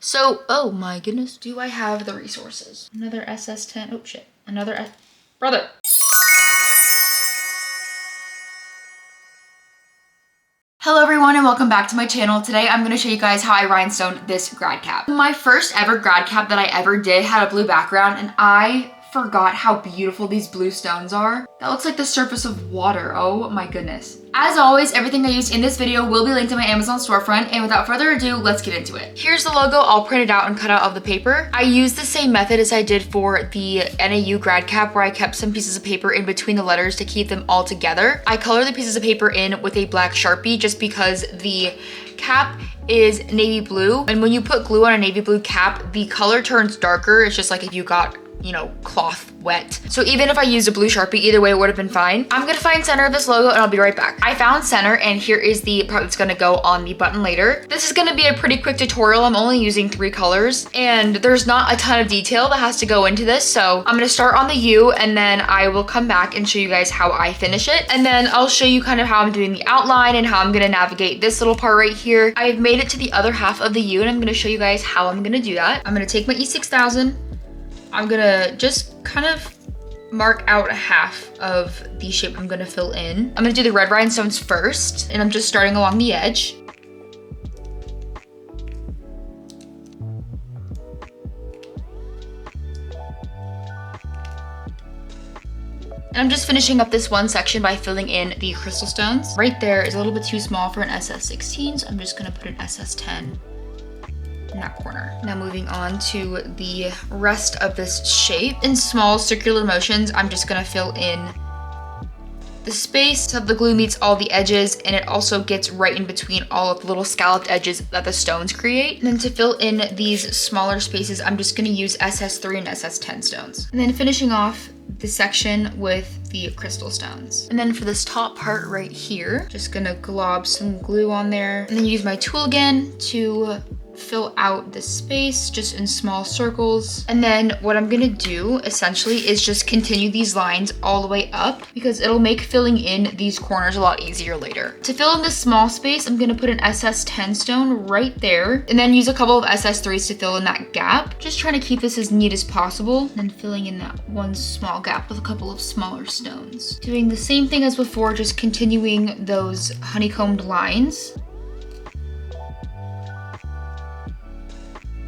So, oh my goodness, do I have the resources? Another SS10, oh shit, brother. Hello everyone and welcome back to my channel. Today I'm going to show you guys how I rhinestoned this grad cap. My first ever grad cap that I ever did had a blue background and I forgot how beautiful these blue stones are. That looks like the surface of water. Oh my goodness. As always, everything I used in this video will be linked to my Amazon storefront, and without further ado, let's get into it. Here's the logo all printed out and cut out of the paper. I used the same method as I did for the NAU grad cap, where I kept some pieces of paper in between the letters to keep them all together. I colored the pieces of paper in with a black Sharpie just because the cap is navy blue, and when you put glue on a navy blue cap, the color turns darker. It's just like if you got, you know, cloth wet. So even if I used a blue Sharpie, either way it would have been fine. I'm gonna find center of this logo and I'll be right back. I found center and here is the part that's gonna go on the button later. This is gonna be a pretty quick tutorial. I'm only using 3 colors and there's not a ton of detail that has to go into this. So I'm gonna start on the U and then I will come back and show you guys how I finish it. And then I'll show you kind of how I'm doing the outline and how I'm gonna navigate this little part right here. I've made it to the other half of the U and I'm gonna show you guys how I'm gonna do that. I'm gonna take my E6000. I'm gonna just kind of mark out a half of the shape I'm gonna fill in. I'm gonna do the red rhinestones first, and I'm just starting along the edge. And I'm just finishing up this one section by filling in the crystal stones. Right there is a little bit too small for an SS16, so I'm just gonna put an SS10 in that corner. Now moving on to the rest of this shape. In small circular motions, I'm just gonna fill in the space so the glue meets all the edges and it also gets right in between all of the little scalloped edges that the stones create. And then to fill in these smaller spaces, I'm just gonna use SS3 and SS10 stones. And then finishing off the section with the crystal stones. And then for this top part right here, just gonna glob some glue on there and then use my tool again to fill out the space just in small circles. And then what I'm gonna do essentially is just continue these lines all the way up because it'll make filling in these corners a lot easier later. To fill in this small space, I'm gonna put an SS10 stone right there and then use a couple of SS3s to fill in that gap. Just trying to keep this as neat as possible and then filling in that one small gap with a couple of smaller stones. Doing the same thing as before, just continuing those honeycombed lines.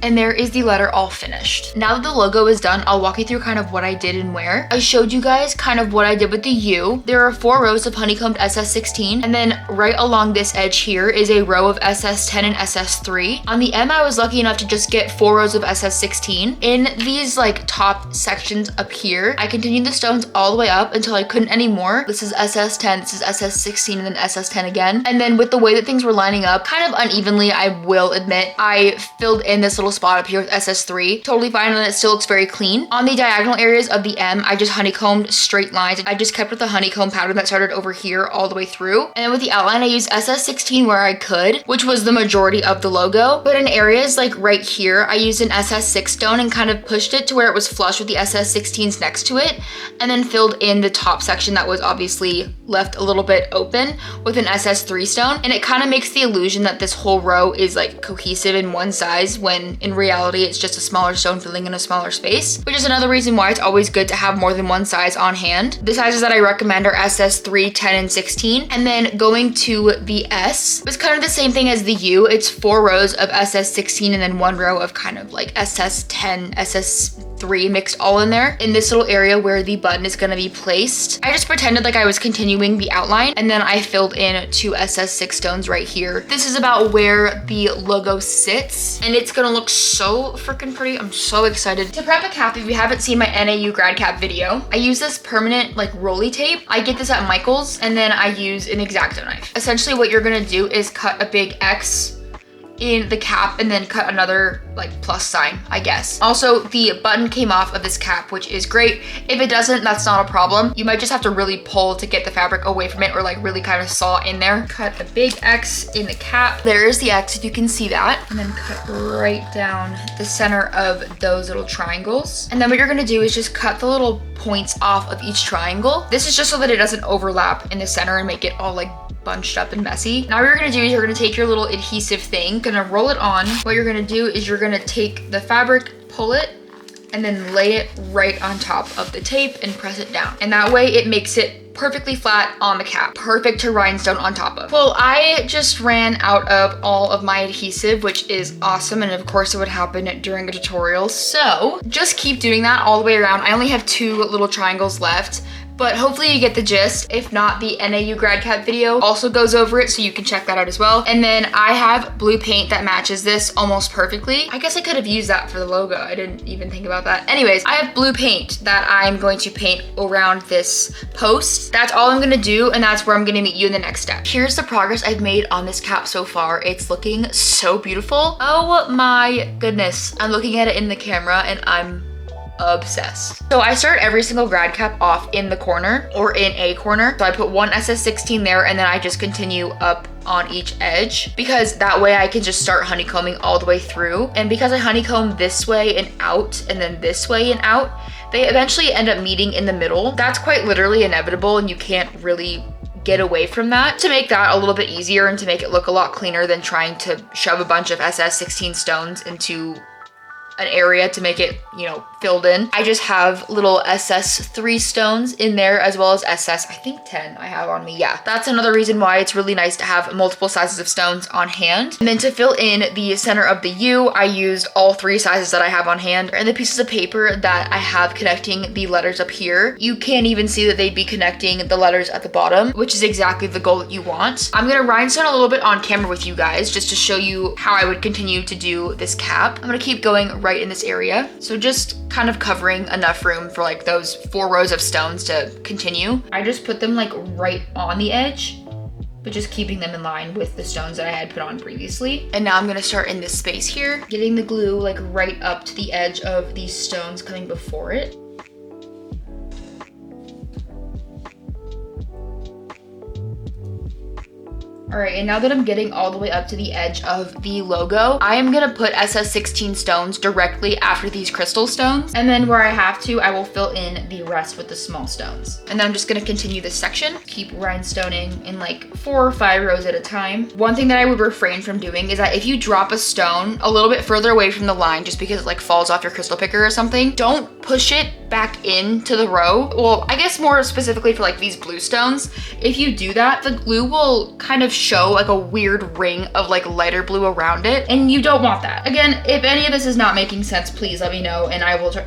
And there is the letter all finished. Now that the logo is done, I'll walk you through kind of what I did and where. I showed you guys kind of what I did with the U. There are 4 rows of honeycombed SS16, and then right along this edge here is a row of SS10 and SS3. On the M, I was lucky enough to just get 4 rows of SS16. In these like top sections up here, I continued the stones all the way up until I couldn't anymore. This is SS10, this is SS16, and then SS10 again. And then with the way that things were lining up, kind of unevenly, I will admit, I filled in this little spot up here with SS3. Totally fine, and it still looks very clean. On the diagonal areas of the M, I just honeycombed straight lines. I just kept with the honeycomb pattern that started over here all the way through. And then with the outline, I used SS16 where I could, which was the majority of the logo. But in areas like right here, I used an SS6 stone and kind of pushed it to where it was flush with the SS16s next to it, and then filled in the top section that was obviously left a little bit open with an SS3 stone. And it kind of makes the illusion that this whole row is like cohesive in one size when in reality it's just a smaller stone filling in a smaller space, which is another reason why it's always good to have more than one size on hand. The sizes that I recommend are SS3, 10, and 16. And then going to the S, it's kind of the same thing as the U. It's 4 rows of SS16 and then 1 row of kind of like SS10, SS3 mixed all in there in this little area where the button is going to be placed. I just pretended like I was continuing the outline and then I filled in 2 SS6 stones right here. This is about where the logo sits and it's going to look so freaking pretty. I'm so excited. To prep a cap, if you haven't seen my NAU grad cap video, I use this permanent like rolly tape. I get this at Michael's and then I use an X-Acto knife. Essentially what you're gonna do is cut a big X in the cap and then cut another like plus sign, I guess. Also, the button came off of this cap, which is great. If it doesn't, that's not a problem. You might just have to really pull to get the fabric away from it or like really kind of saw in there. Cut a big X in the cap. There is the X if you can see that. And then cut right down the center of those little triangles. And then what you're gonna do is just cut the little points off of each triangle. This is just so that it doesn't overlap in the center and make it all like bunched up and messy. Now what you're gonna do is you're gonna take your little adhesive thing, gonna roll it on. What you're gonna do is you're gonna take the fabric, pull it, and then lay it right on top of the tape and press it down. And that way it makes it perfectly flat on the cap. Perfect to rhinestone on top of. Well, I just ran out of all of my adhesive, which is awesome. And of course it would happen during a tutorial. So just keep doing that all the way around. I only have 2 little triangles left, but hopefully you get the gist. If not, the NAU Grad Cap video also goes over it, so you can check that out as well. And then I have blue paint that matches this almost perfectly. I guess I could have used that for the logo. I didn't even think about that. Anyways, I have blue paint that I'm going to paint around this post. That's all I'm gonna do, and that's where I'm gonna meet you in the next step. Here's the progress I've made on this cap so far. It's looking so beautiful. Oh my goodness. I'm looking at it in the camera and I'm obsessed. So I start every single grad cap off in the corner or in a corner. So I put one SS16 there and then I just continue up on each edge, because that way I can just start honeycombing all the way through. And because I honeycomb this way and out and then this way and out, they eventually end up meeting in the middle. That's quite literally inevitable and you can't really get away from that. To make that a little bit easier and to make it look a lot cleaner than trying to shove a bunch of SS16 stones into an area to make it, you know, filled in, I just have little SS3 stones in there, as well as SS, I think 10 I have on me. Yeah, that's another reason why it's really nice to have multiple sizes of stones on hand. And then to fill in the center of the U, I used all 3 sizes that I have on hand. And the pieces of paper that I have connecting the letters up here, you can't even see that they'd be connecting the letters at the bottom, which is exactly the goal that you want. I'm gonna rhinestone a little bit on camera with you guys just to show you how I would continue to do this cap. I'm gonna keep going right in this area. So just kind of covering enough room for like those 4 rows of stones to continue. I just put them like right on the edge, but just keeping them in line with the stones that I had put on previously. And now I'm gonna start in this space here, getting the glue like right up to the edge of these stones coming before it. All right, and now that I'm getting all the way up to the edge of the logo, I am gonna put SS16 stones directly after these crystal stones. And then where I have to, I will fill in the rest with the small stones. And then I'm just gonna continue this section, keep rhinestoning in like 4 or 5 rows at a time. One thing that I would refrain from doing is that if you drop a stone a little bit further away from the line, just because it like falls off your crystal picker or something, don't push it back into the row. Well, I guess more specifically for like these blue stones, if you do that, the glue will kind of show like a weird ring of like lighter blue around it, and you don't want that. Again, if any of this is not making sense, please let me know and I will try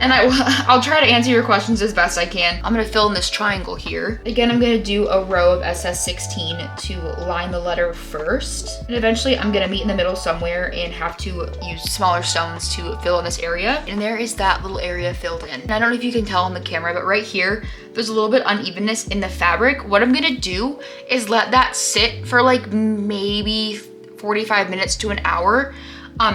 I'll try to answer your questions as best I can. I'm gonna fill in this triangle here. Again, I'm gonna do a row of SS16 to line the letter first. And eventually I'm gonna meet in the middle somewhere and have to use smaller stones to fill in this area. And there is that little area filled in. And I don't know if you can tell on the camera, but right here, there's a little bit unevenness in the fabric. What I'm gonna do is let that sit for like maybe 45 minutes to an hour,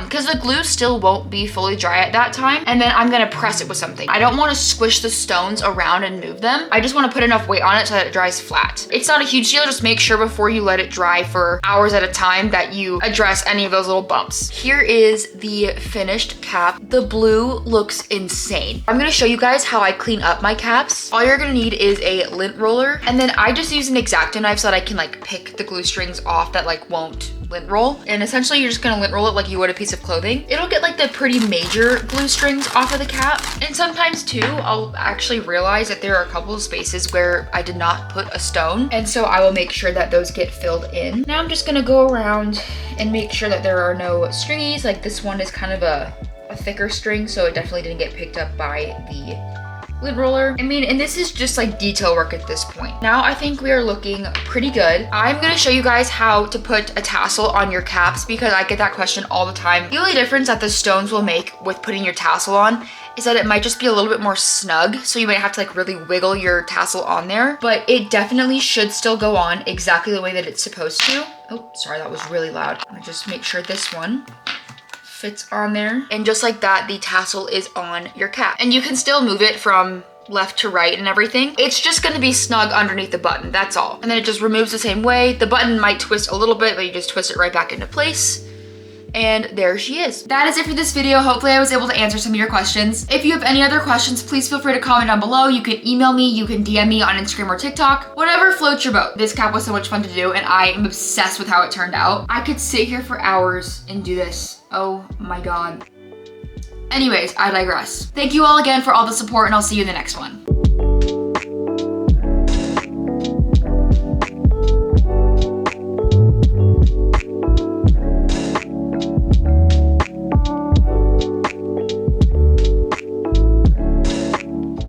because the glue still won't be fully dry at that time. And then I'm gonna press it with something. I don't wanna squish the stones around and move them. I just wanna put enough weight on it so that it dries flat. It's not a huge deal, just make sure before you let it dry for hours at a time that you address any of those little bumps. Here is the finished cap. The blue looks insane. I'm gonna show you guys how I clean up my caps. All you're gonna need is a lint roller, and then I just use an X-Acto knife so that I can like pick the glue strings off that like won't lint roll. And essentially you're just gonna lint roll it like you would a piece of clothing. It'll get like the pretty major glue strings off of the cap. And sometimes too, I'll actually realize that there are a couple of spaces where I did not put a stone. And so I will make sure that those get filled in. Now I'm just gonna go around and make sure that there are no stringies. Like this one is kind of a thicker string, so it definitely didn't get picked up by the lint roller. I mean, and this is just like detail work at this point. Now I think we are looking pretty good. I'm gonna show you guys how to put a tassel on your caps because I get that question all the time. The only difference that the stones will make with putting your tassel on is that it might just be a little bit more snug. So you might have to like really wiggle your tassel on there, but it definitely should still go on exactly the way that it's supposed to. Oh, sorry, that was really loud. I'm gonna just make sure this one fits on there. And just like that, the tassel is on your cap. And you can still move it from left to right and everything. It's just gonna be snug underneath the button, that's all. And then it just removes the same way. The button might twist a little bit, but you just twist it right back into place. and there she is. That is it for this video. Hopefully I was able to answer some of your questions. If you have any other questions, please feel free to comment down below. You can email me, you can DM me on Instagram or TikTok, whatever floats your boat. This cap was so much fun to do and I am obsessed with how it turned out. I could sit here for hours and do this. Oh my God. Anyways, I digress. Thank you all again for all the support and I'll see you in the next one.